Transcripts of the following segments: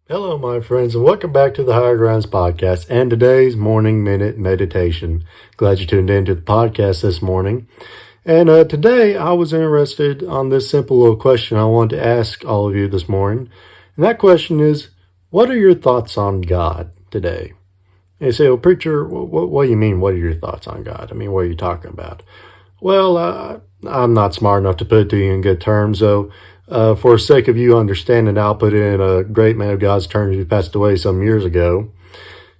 Hello, my friends, and welcome back to the Higher Grounds podcast and today's morning minute meditation. Glad you tuned in to the podcast this morning. And today I was interested on this simple little question I want to ask all of you this morning. And that question is, what are your thoughts on God today? And you say, well, preacher, what do you mean? What are your thoughts on God? I mean, what are you talking about? Well, I'm not smart enough to put it to you in good terms, so for the sake of you understanding, I'll put it in a great man of God's terms who passed away some years ago.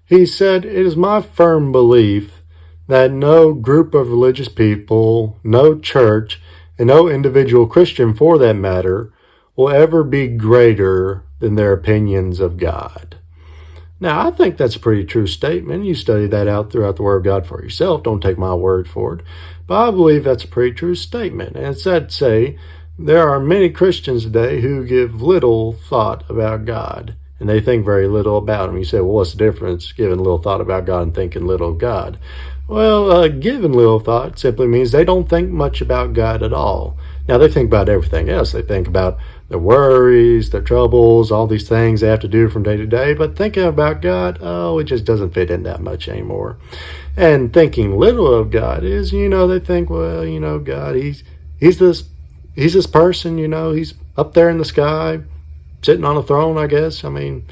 He said, "It is my firm belief that no group of religious people, no church, and no individual Christian for that matter, will ever be greater than their opinions of God." Now, I think that's a pretty true statement. You study that out throughout the Word of God for yourself. Don't take my word for it. But I believe that's a pretty true statement. And it's sad to say, there are many Christians today who give little thought about God, and they think very little about Him. You say, well, what's the difference giving little thought about God and thinking little of God? Well, giving little thought simply means they don't think much about God at all. Now, they think about everything else. They think about their worries, their troubles, all these things they have to do from day to day. But thinking about God, it just doesn't fit in that much anymore. And thinking little of God is, they think, well, God, He's this person, he's up there in the sky, sitting on a throne, I guess. I mean,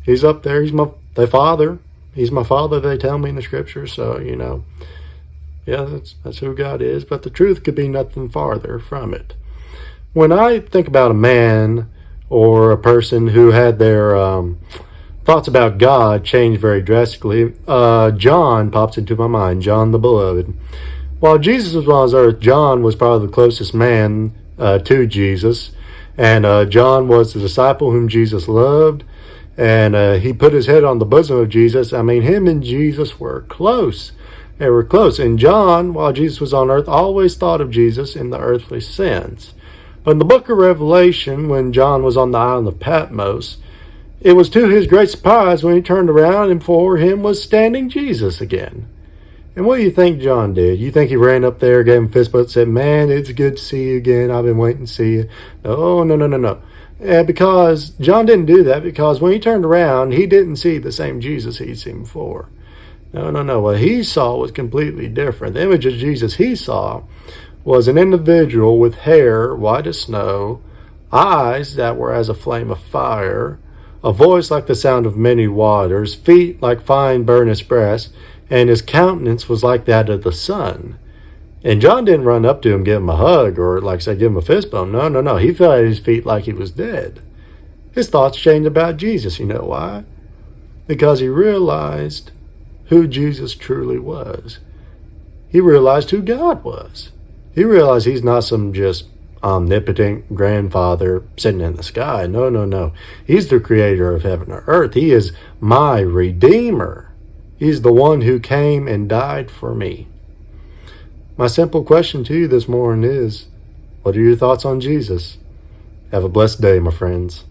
he's up there. He's their father. He's my father, they tell me in the scripture. So, yeah, that's who God is. But the truth could be nothing farther from it. When I think about a man or a person who had their thoughts about God change very drastically, John pops into my mind, John the Beloved. While Jesus was on this earth, John was probably the closest man to Jesus. And John was the disciple whom Jesus loved. And he put his head on the bosom of Jesus. I mean, him and Jesus were close. They were close. And John, while Jesus was on earth, always thought of Jesus in the earthly sense. But in the book of Revelation, when John was on the island of Patmos, it was to his great surprise when he turned around and before him was standing Jesus again. And what do you think John did? You think he ran up there, gave him a fist bump, and said, "Man, it's good to see you again. I've been waiting to see you." No. Because John didn't do that, because when he turned around, he didn't see the same Jesus he'd seen before. No. What he saw was completely different. The image of Jesus he saw was an individual with hair white as snow, eyes that were as a flame of fire, a voice like the sound of many waters, feet like fine burnished brass, and his countenance was like that of the sun. And John didn't run up to him, give him a hug, or like say, give him a fist bump. No. He fell at his feet like he was dead. His thoughts changed about Jesus. You know why? Because he realized who Jesus truly was. He realized who God was. He realized he's not some just omnipotent grandfather sitting in the sky. No. He's the creator of heaven and earth. He is my Redeemer. He's the one who came and died for me. My simple question to you this morning is, what are your thoughts on Jesus? Have a blessed day, my friends.